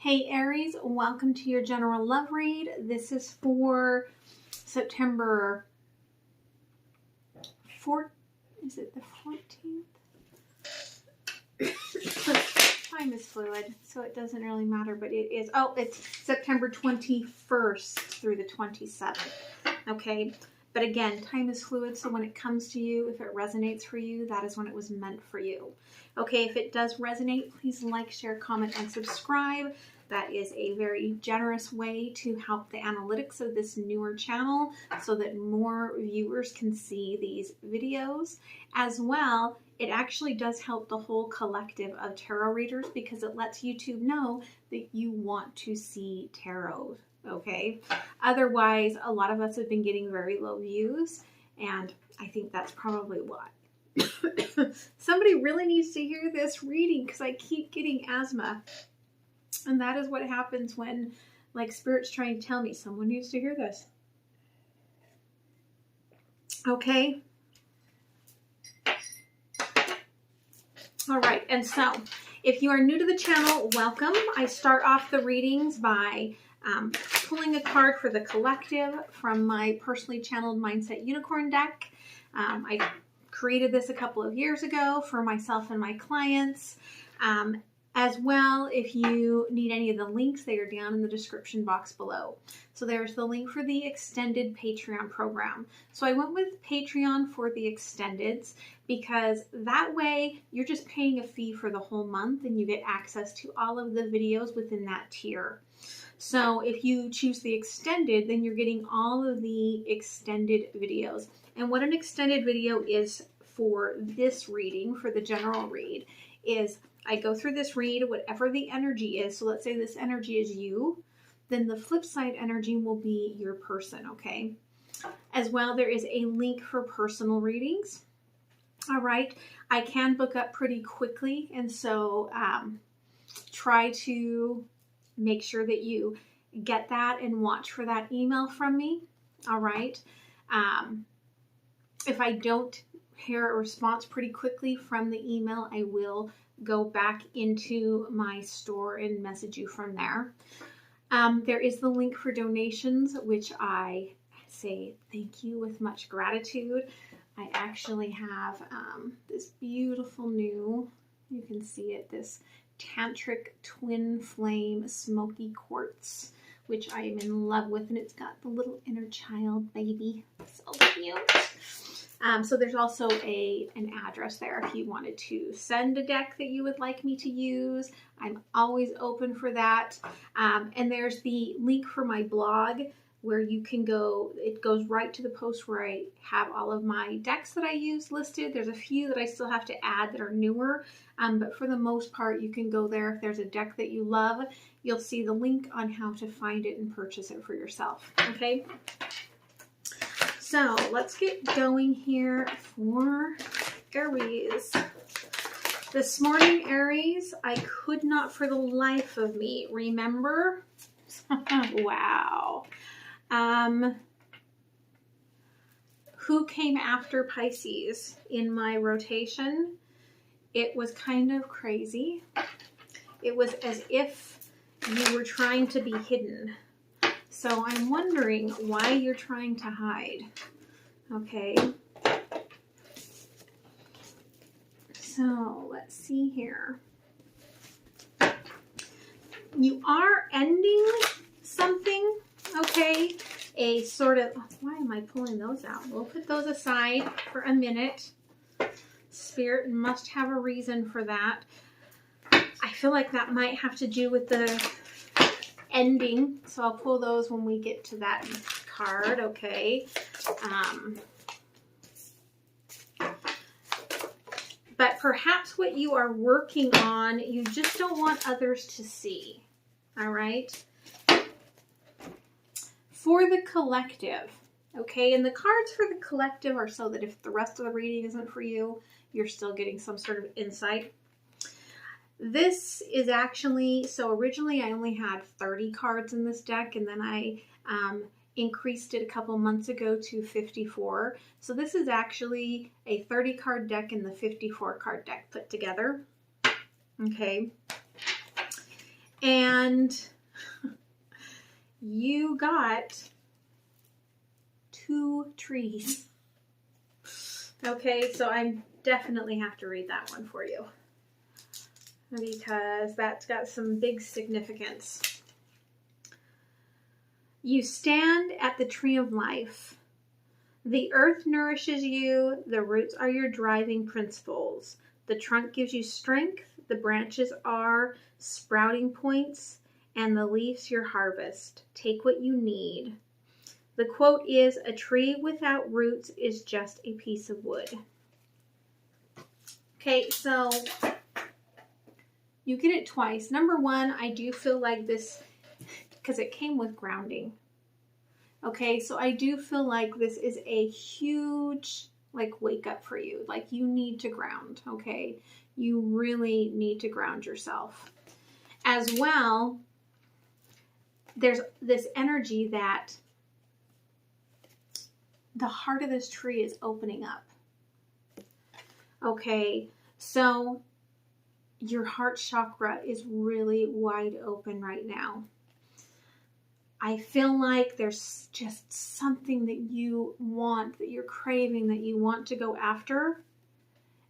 Hey Aries, welcome to your general love read. This is for September 4th. Is it the 14th? Time is fluid, so it doesn't really matter, but it is. Oh, it's September 21st through the 27th. Okay. But again, time is fluid, so when it comes to you, if it resonates for you, that is when it was meant for you. Okay, if it does resonate, please like, share, comment, and subscribe. That is a very generous way to help the analytics of this newer channel so that more viewers can see these videos. As well, it actually does help the whole collective of tarot readers because it lets YouTube know that you want to see tarot. Okay, otherwise a lot of us have been getting very low views, and I think that's probably why. Somebody really needs to hear this reading because I keep getting asthma, and that is what happens when, like, Spirit's trying to tell me someone needs to hear this. Okay, all right. And so if you are new to the channel, welcome. I start off the readings by pulling a card for the collective from my personally channeled Mindset Unicorn deck. I created this a couple of years ago for myself and my clients. As well, if you need any of the links, they are down in the description box below. So there's the link for the extended Patreon program. So I went with Patreon for the extendeds because that way you're just paying a fee for the whole month and you get access to all of the videos within that tier. So if you choose the extended, then you're getting all of the extended videos. And what an extended video is for this reading, for the general read, is I go through this read, whatever the energy is. So let's say this energy is you, then the flip side energy will be your person, okay? As well, there is a link for personal readings. All right, I can book up pretty quickly, and so try to make sure that you get that and watch for that email from me. All right. If I don't hear a response pretty quickly from the email, I will go back into my store and message you from there. There is the link for donations, which I say thank you with much gratitude. I actually have this beautiful new, you can see it, this tantric twin flame smoky quartz, which I am in love with, and it's got the little inner child baby. So cute. So there's also an address there if you wanted to send a deck that you would like me to use. I'm always open for that. And there's the link for my blog where you can go. It goes right to the post where I have all of my decks that I use listed. There's a few that I still have to add that are newer, but for the most part, you can go there. If there's a deck that you love, you'll see the link on how to find it and purchase it for yourself. Okay. So let's get going here for Aries. This morning, Aries, I could not for the life of me remember. Wow. Who came after Pisces in my rotation? It was kind of crazy. It was as if you were trying to be hidden. So I'm wondering why you're trying to hide. Okay. So let's see here. You are ending something, okay? A sort of, why am I pulling those out? We'll put those aside for a minute. Spirit must have a reason for that. I feel like that might have to do with the ending, so I'll pull those when we get to that card, okay? But perhaps what you are working on, you just don't want others to see, all right? For the collective, okay? And the cards for the collective are so that if the rest of the reading isn't for you, you're still getting some sort of insight. This is actually, so originally I only had 30 cards in this deck, and then I increased it a couple months ago to 54. So this is actually a 30 card deck and the 54 card deck put together. Okay. And you got 2 trees. Okay, so I definitely have to read that one for you, because that's got some big significance. You stand at the tree of life. The earth nourishes you. The roots are your driving principles. The trunk gives you strength. The branches are sprouting points, and the leaves your harvest. Take what you need. The quote is, "A tree without roots is just a piece of wood." Okay, so you get it twice. Number one, I do feel like this, because it came with grounding. Okay, so I do feel like this is a huge, like, wake up for you. Like, you need to ground, okay? You really need to ground yourself. As well, there's this energy that the heart of this tree is opening up. Okay, so your heart chakra is really wide open right now. I feel like there's just something that you want, that you're craving, that you want to go after,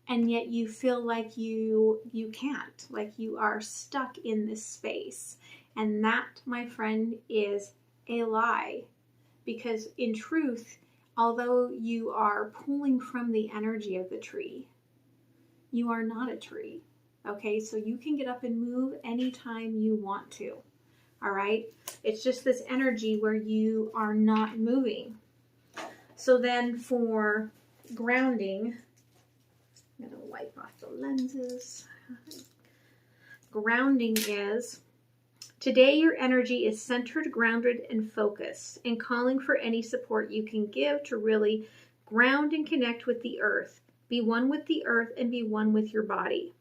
and yet you feel like you can't, like you are stuck in this space. And that, my friend, is a lie, because in truth, although you are pulling from the energy of the tree, you are not a tree. Okay, so you can get up and move anytime you want to. All right, it's just this energy where you are not moving. So then for grounding, I'm going to wipe off the lenses. Grounding is, today your energy is centered, grounded, and focused, and calling for any support you can give to really ground and connect with the earth. Be one with the earth and be one with your body.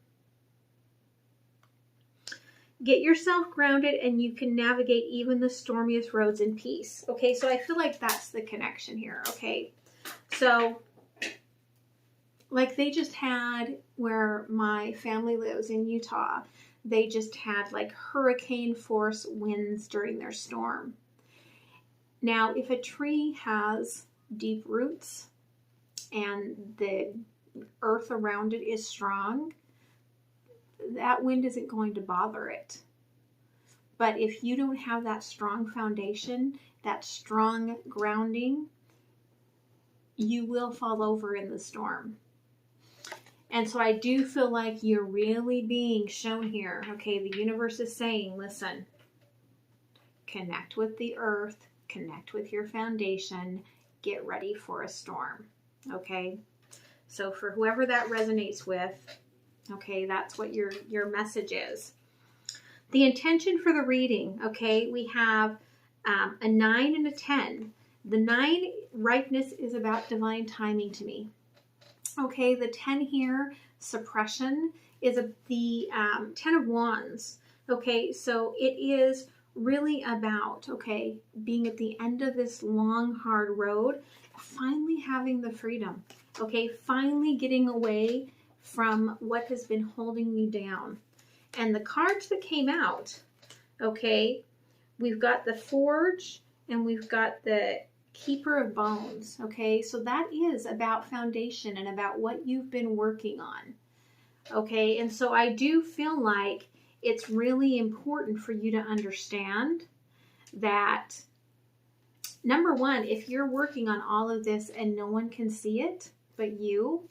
Get yourself grounded and you can navigate even the stormiest roads in peace. Okay, so I feel like that's the connection here, okay? So, like they just had, where my family lives in Utah, they just had like hurricane force winds during their storm. Now, if a tree has deep roots and the earth around it is strong, that wind isn't going to bother it. But if you don't have that strong foundation, that strong grounding, you will fall over in the storm. And so I do feel like you're really being shown here. Okay, the universe is saying, listen, connect with the earth, connect with your foundation, get ready for a storm. Okay, so for whoever that resonates with, okay, that's what your message is. The intention for the reading, okay, we have a 9 and a 10. The 9, ripeness, is about divine timing to me. Okay, the 10 here, suppression, is the 10 of Wands. Okay, so it is really about, okay, being at the end of this long, hard road, finally having the freedom. Okay, finally getting away from what has been holding you down. And the cards that came out, okay, we've got the Forge and we've got the Keeper of Bones. Okay, so that is about foundation and about what you've been working on. Okay, and so I do feel like it's really important for you to understand that, number one, if you're working on all of this and no one can see it but you,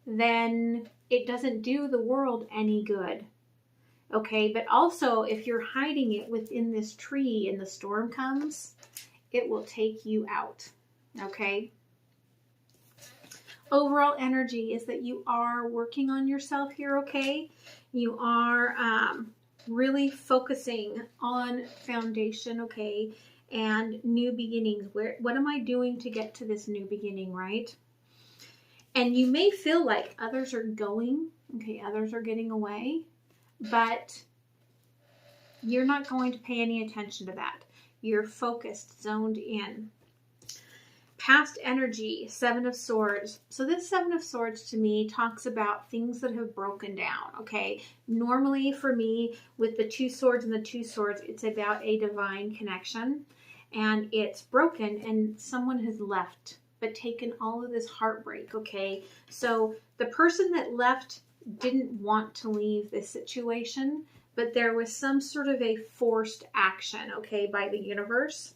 then it doesn't do the world any good. Okay, but also if you're hiding it within this tree and the storm comes, it will take you out. Okay? Overall energy is that you are working on yourself here, okay? You are really focusing on foundation, okay? And new beginnings. What am I doing to get to this new beginning, right? And you may feel like others are going, okay, others are getting away, but you're not going to pay any attention to that. You're focused, zoned in. Past energy, Seven of Swords. So this Seven of Swords to me talks about things that have broken down, okay? Normally for me, with the Two Swords and the Two Swords, it's about a divine connection, and it's broken and someone has left, but taken all of this heartbreak, okay? So the person that left didn't want to leave this situation, but there was some sort of a forced action, okay, by the universe.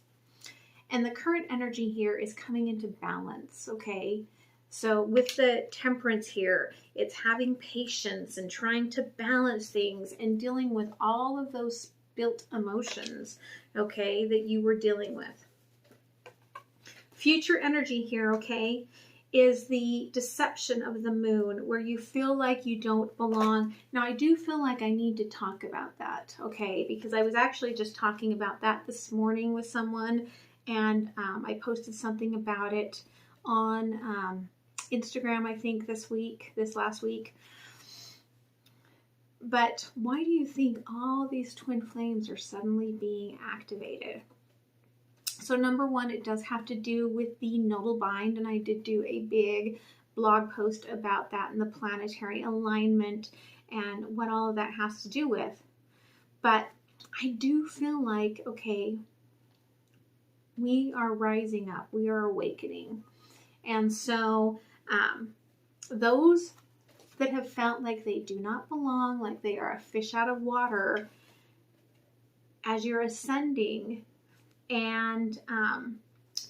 And the current energy here is coming into balance, okay? So with the Temperance here, it's having patience and trying to balance things and dealing with all of those built emotions, okay, that you were dealing with. Future energy here, okay, is the deception of the moon, where you feel like you don't belong. Now, I do feel like I need to talk about that, okay, because I was actually just talking about that this morning with someone, and I posted something about it on Instagram, I think this last week. But why do you think all these twin flames are suddenly being activated? So number one, it does have to do with the nodal bind, and I did do a big blog post about that and the planetary alignment and what all of that has to do with. But I do feel like, okay, we are rising up, we are awakening. And so those that have felt like they do not belong, like they are a fish out of water, as you're ascending, and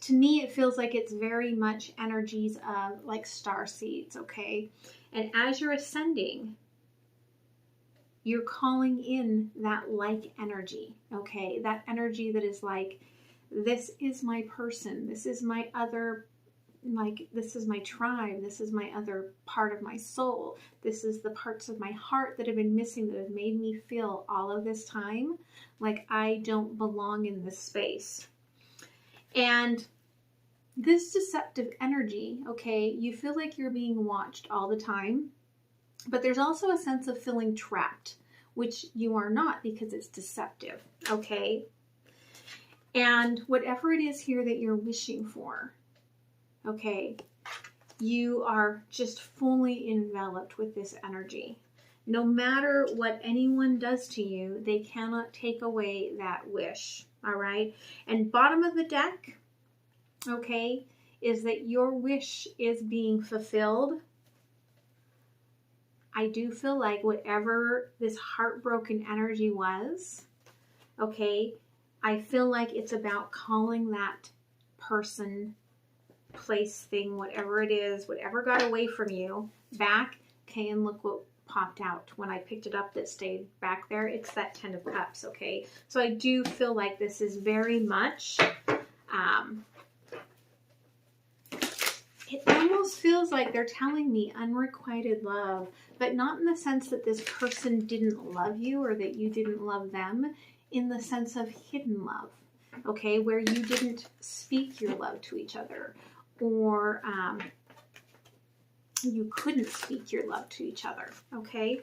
to me it feels like it's very much energies of like star seeds, okay? And as you're ascending, you're calling in that like energy, okay? That energy that is like, this is my person, this is my other, like, this is my tribe, this is my other part of my soul, this is the parts of my heart that have been missing, that have made me feel all of this time like I don't belong in this space. And this deceptive energy, okay, you feel like you're being watched all the time, but there's also a sense of feeling trapped, which you are not, because it's deceptive, okay? And whatever it is here that you're wishing for, okay, you are just fully enveloped with this energy. No matter what anyone does to you, they cannot take away that wish, all right? And bottom of the deck, okay, is that your wish is being fulfilled. I do feel like whatever this heartbroken energy was, okay, I feel like it's about calling that person, place, thing, whatever it is, whatever got away from you, back. Okay, and look what popped out when I picked it up that stayed back there. It's that Ten of Cups, okay? So I do feel like this is very much, it almost feels like they're telling me unrequited love, but not in the sense that this person didn't love you or that you didn't love them, in the sense of hidden love, okay, where you didn't speak your love to each other, or you couldn't speak your love to each other, okay?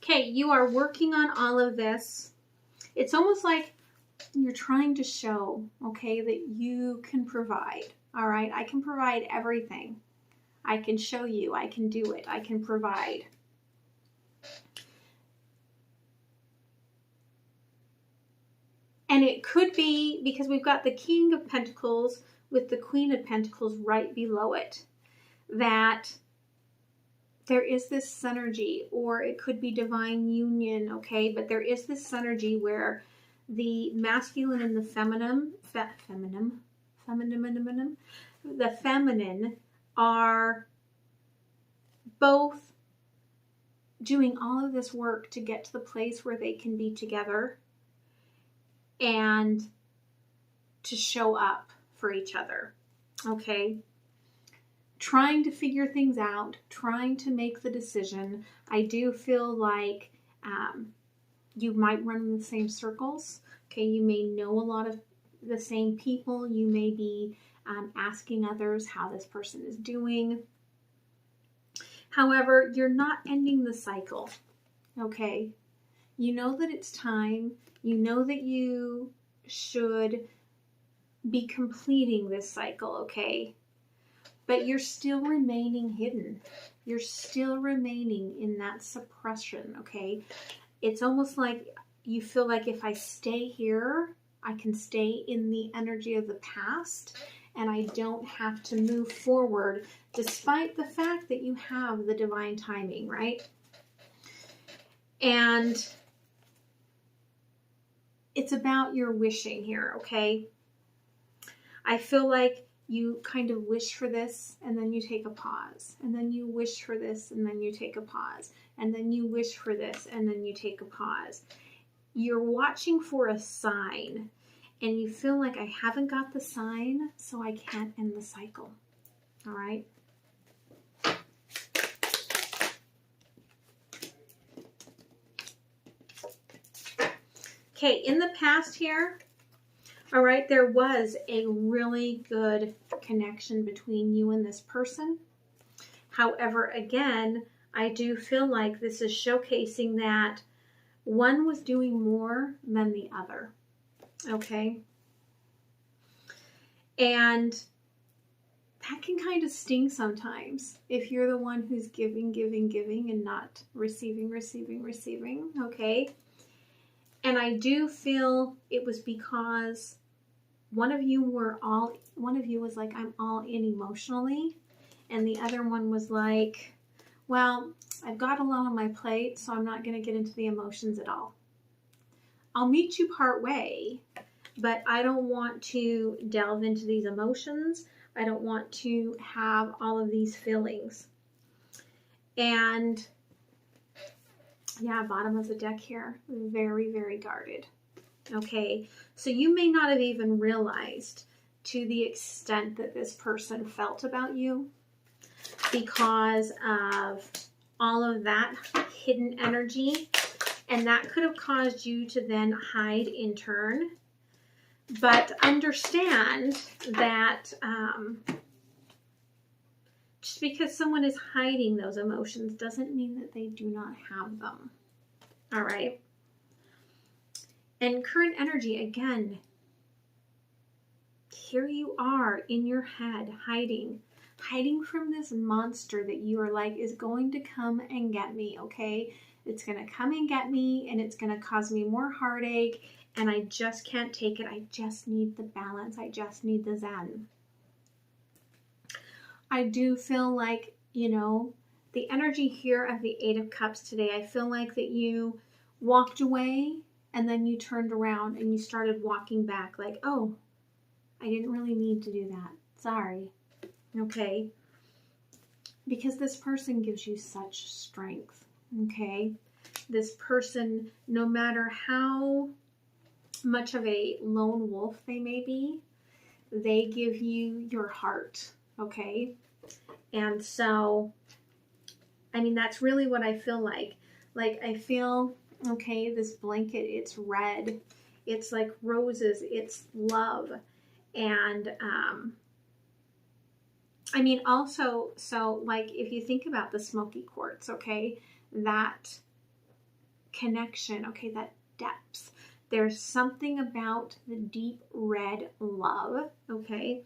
Okay, you are working on all of this. It's almost like you're trying to show, okay, that you can provide, all right? I can provide everything. I can show you, I can do it, I can provide. And it could be because we've got the King of Pentacles with the Queen of Pentacles right below it, that there is this synergy, or it could be divine union, okay? But there is this synergy where the masculine and the feminine are both doing all of this work to get to the place where they can be together and to show up for each other, okay? Trying to figure things out, trying to make the decision. I do feel like you might run in the same circles. Okay, you may know a lot of the same people. You may be asking others how this person is doing. However, you're not ending the cycle, okay? You know that it's time. You know that you should be completing this cycle, okay? But you're still remaining hidden. You're still remaining in that suppression, okay? It's almost like you feel like if I stay here, I can stay in the energy of the past and I don't have to move forward despite the fact that you have the divine timing, right? And it's about your wishing here, okay? I feel like you kind of wish for this and then you take a pause, and then you wish for this and then you take a pause, and then you wish for this and then you take a pause. You're watching for a sign and you feel like I haven't got the sign, so I can't end the cycle. All right. Okay, in the past here, all right, there was a really good connection between you and this person. However, again, I do feel like this is showcasing that one was doing more than the other, okay? And that can kind of sting sometimes if you're the one who's giving and not receiving, okay? And I do feel it was because one of you was like, I'm all in emotionally, and the other one was like, well, I've got a lot on my plate, so I'm not going to get into the emotions at all. I'll meet you part way, but I don't want to delve into these emotions. I don't want to have all of these feelings. And yeah, bottom of the deck here, very, very guarded. Okay, so you may not have even realized to the extent that this person felt about you because of all of that hidden energy, and that could have caused you to then hide in turn. But understand that just because someone is hiding those emotions doesn't mean that they do not have them. All right. And current energy, again, here you are in your head hiding from this monster that you are like is going to come and get me, okay? It's going to come and get me, and it's going to cause me more heartache, and I just can't take it. I just need the balance. I just need the zen. I do feel like, you know, the energy here of the Eight of Cups today, I feel like that you walked away and then you turned around and you started walking back like, oh, I didn't really need to do that. Sorry. Okay. Because this person gives you such strength. Okay. This person, no matter how much of a lone wolf they may be, they give you your heart. Okay. And so, I mean, that's really what I feel like. Like, I feel, okay, this blanket, it's red. It's like roses. It's love. And, I mean, also, so like, if you think about the smoky quartz, okay, that connection, okay, that depth, there's something about the deep red love, okay,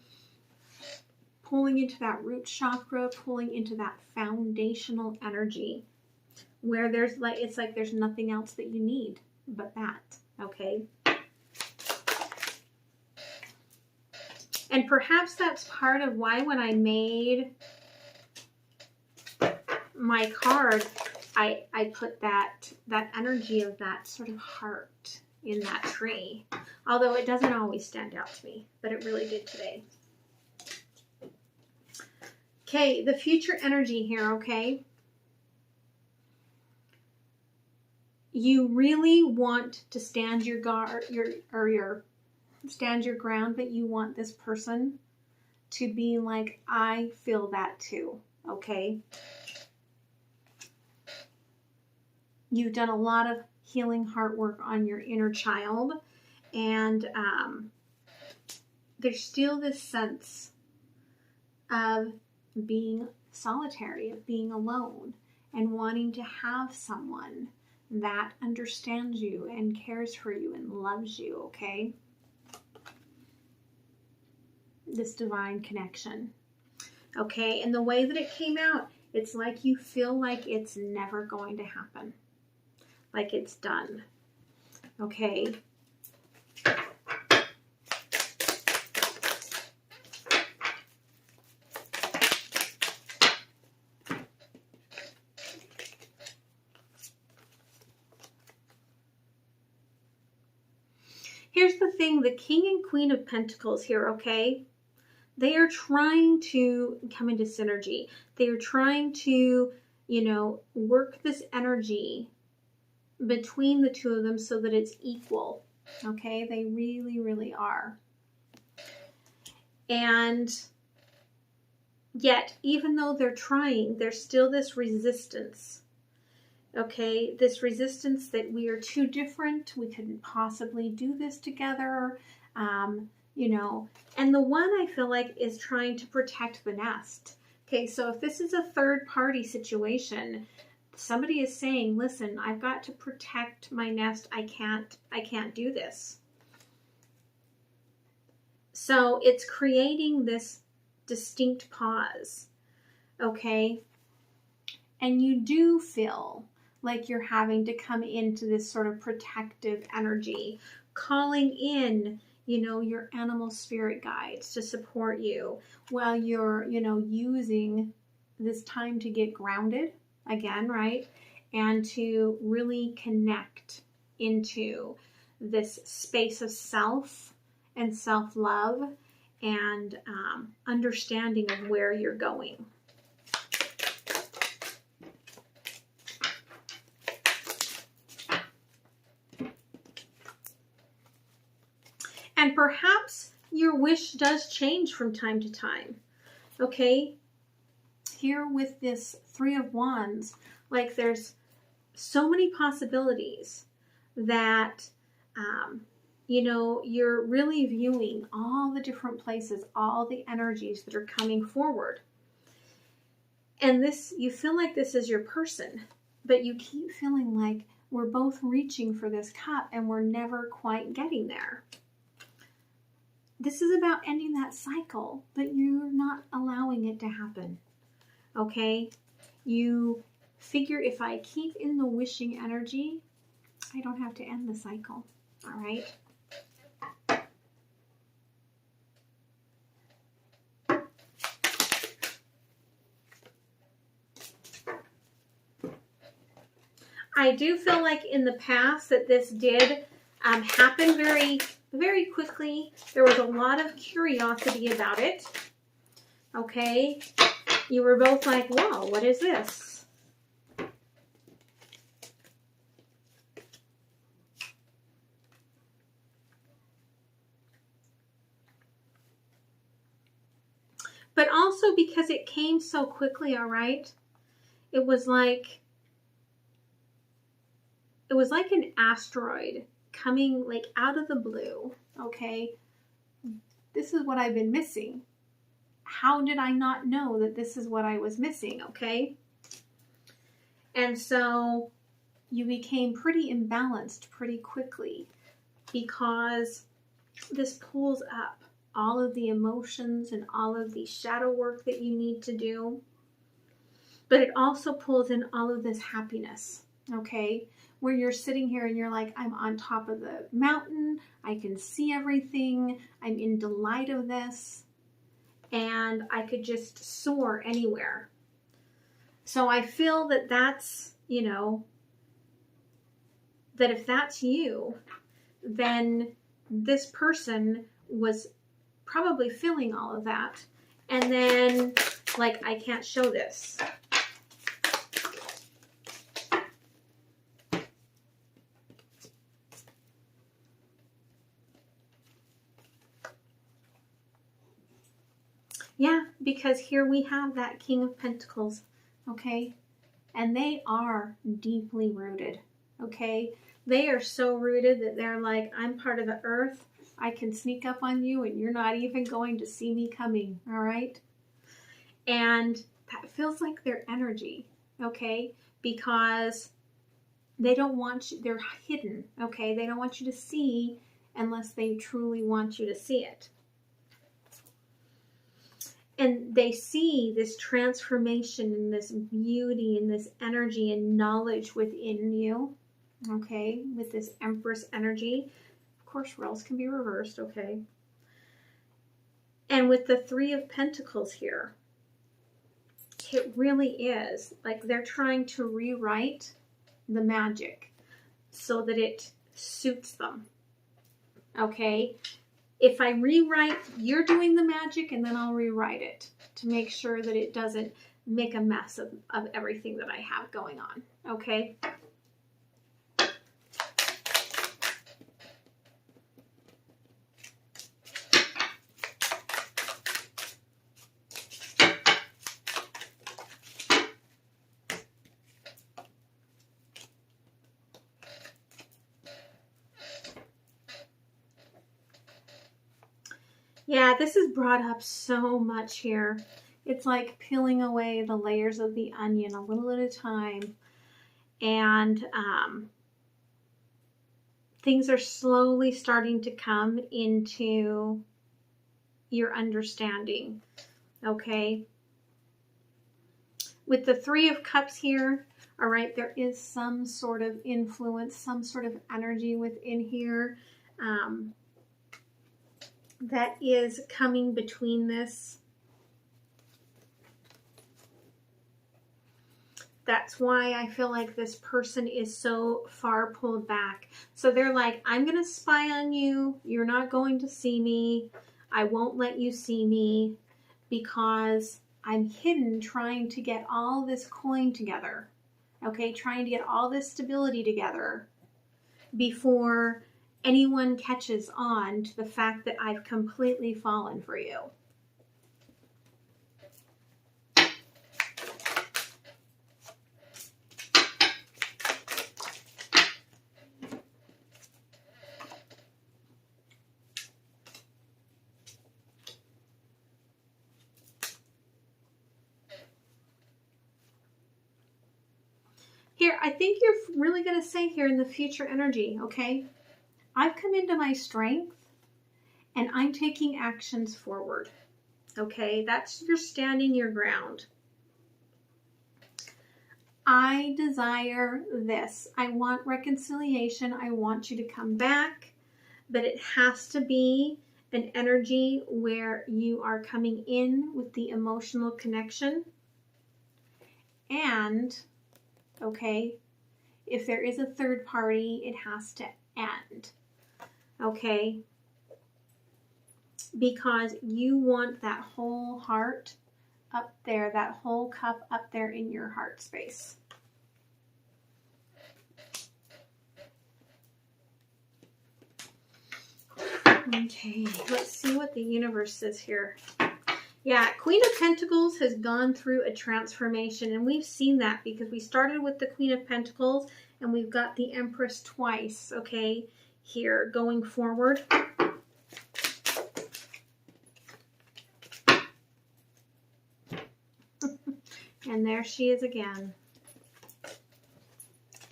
pulling into that root chakra, pulling into that foundational energy where there's like, it's like there's nothing else that you need but that, okay? And perhaps that's part of why when I made my card, I put that energy of that sort of heart in that tree. Although it doesn't always stand out to me, but it really did today. Okay, the future energy here, okay? You really want to stand your guard, stand your ground, but you want this person to be like, I feel that too, okay? You've done a lot of healing heart work on your inner child, and there's still this sense of being solitary, of being alone, and wanting to have someone that understands you and cares for you and loves you, okay? This divine connection. Okay, and the way that it came out, it's like you feel like it's never going to happen. Like it's done. Okay. Here's the thing, the King and Queen of Pentacles here, okay? They are trying to come into synergy. They are trying to, you know, work this energy between the two of them so that it's equal. Okay, they really, really are. And yet, even though they're trying, there's still this resistance. Okay, this resistance that we are too different. We couldn't possibly do this together. You know, and the one I feel like is trying to protect the nest. Okay, so if this is a third party situation, somebody is saying, listen, I've got to protect my nest. I can't do this. So it's creating this distinct pause. Okay, and you do feel like you're having to come into this sort of protective energy, calling in, you know, your animal spirit guides to support you while you're, you know, using this time to get grounded again, right? And to really connect into this space of self and self-love and understanding of where you're going. And perhaps your wish does change from time to time, okay? Here with this Three of Wands, like there's so many possibilities that, you know, you're really viewing all the different places, all the energies that are coming forward. And this, you feel like this is your person, but you keep feeling like we're both reaching for this cup and we're never quite getting there. This is about ending that cycle, but you're not allowing it to happen, okay? You figure if I keep in the wishing energy, I don't have to end the cycle, all right? I do feel like in the past that this did happen very quickly. There was a lot of curiosity about it. Okay. You were both like, whoa, what is this? But also because it came so quickly, all right? It was like an asteroid coming like out of the blue, okay? This is what I've been missing. How did I not know that this is what I was missing, okay? And so you became pretty imbalanced pretty quickly because this pulls up all of the emotions and all of the shadow work that you need to do. But it also pulls in all of this happiness, okay? Where you're sitting here and you're like, I'm on top of the mountain. I can see everything. I'm in delight of this. And I could just soar anywhere. So I feel that that's, you know, that if that's you, then this person was probably feeling all of that. And then, like, I can't show this. Yeah, because here we have that King of Pentacles, okay? And they are deeply rooted, okay? They are so rooted that they're like, I'm part of the earth I can sneak up on you and you're not even going to see me coming, all right? And that feels like their energy, okay? Because they don't want you, they're hidden, okay? They don't want you to see unless they truly want you to see it. And they see this transformation and this beauty and this energy and knowledge within you, okay? With this Empress energy. Of course, roles can be reversed, okay? And with the Three of Pentacles here, it really is like they're trying to rewrite the magic so that it suits them, okay? If I rewrite, you're doing the magic, and then I'll rewrite it to make sure that it doesn't make a mess of everything that I have going on, okay? Yeah, this is brought up so much here. It's like peeling away the layers of the onion a little at a time. And things are slowly starting to come into your understanding, okay? With the Three of Cups here, all right, there is some sort of influence, some sort of energy within here. That is coming between this. That's why I feel like this person is so far pulled back. So they're like, I'm going to spy on you. You're not going to see me. I won't let you see me because I'm hidden trying to get all this coin together. Okay, trying to get all this stability together before anyone catches on to the fact that I've completely fallen for you. Here, I think you're really going to say here in the future energy, okay? I've come into my strength and I'm taking actions forward. Okay, that's you're standing your ground. I desire this. I want reconciliation. I want you to come back, but it has to be an energy where you are coming in with the emotional connection. And, okay, if there is a third party, it has to end. Okay, because you want that whole heart up there, that whole cup up there in your heart space. Okay, let's see what the universe says here. Yeah, Queen of Pentacles has gone through a transformation, and we've seen that because we started with the Queen of Pentacles and we've got the Empress twice, okay, here going forward. And there she is again.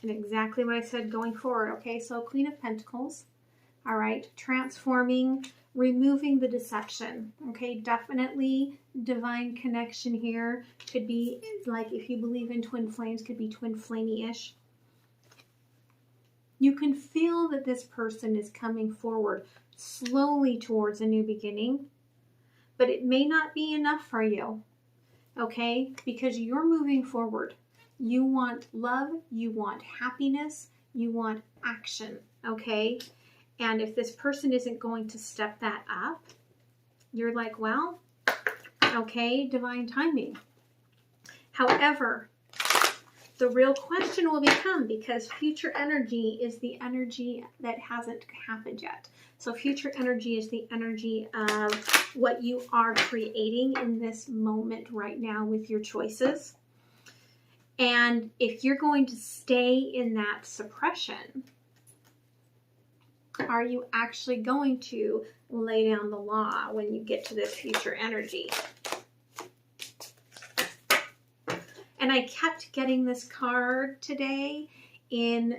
And exactly what I said going forward. Okay, so Queen of Pentacles. All right, transforming, removing the deception. Okay, definitely divine connection here. Could be like, if you believe in twin flames, could be twin flamey-ish. You can feel that this person is coming forward slowly towards a new beginning, but it may not be enough for you. Okay, because you're moving forward. You want love, you want happiness, you want action, okay? And if this person isn't going to step that up, you're like, well, okay, divine timing. However, the real question will become, because future energy is the energy that hasn't happened yet. So future energy is the energy of what you are creating in this moment right now with your choices. And if you're going to stay in that suppression, are you actually going to lay down the law when you get to this future energy? And I kept getting this card today in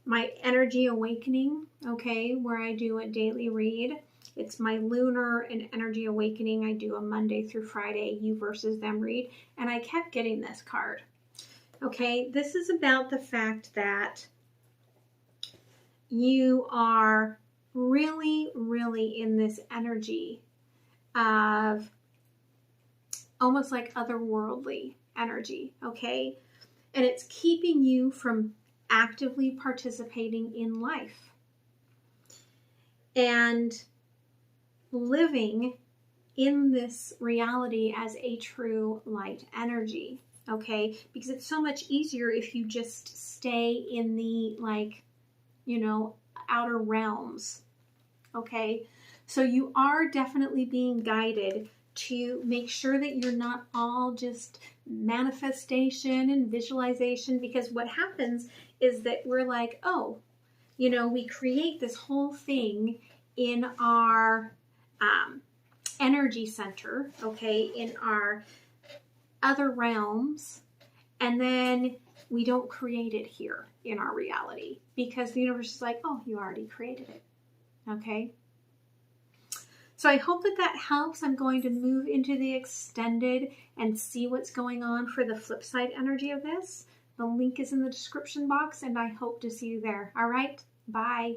my energy awakening, okay, where I do a daily read. It's my lunar and energy awakening. I do a Monday through Friday, you versus them read. And I kept getting this card. Okay, this is about the fact that you are really, really in this energy of almost like otherworldly energy, okay? And it's keeping you from actively participating in life and living in this reality as a true light energy, okay? Because it's so much easier if you just stay in the, like, you know, outer realms, okay? So you are definitely being guided to make sure that you're not all just manifestation and visualization, because what happens is that we're like, oh, you know, we create this whole thing in our energy center, okay, in our other realms, and then we don't create it here in our reality because the universe is like, oh, you already created it, okay? So I hope that that helps. I'm going to move into the extended and see what's going on for the flip side energy of this. The link is in the description box, and I hope to see you there. All right, bye.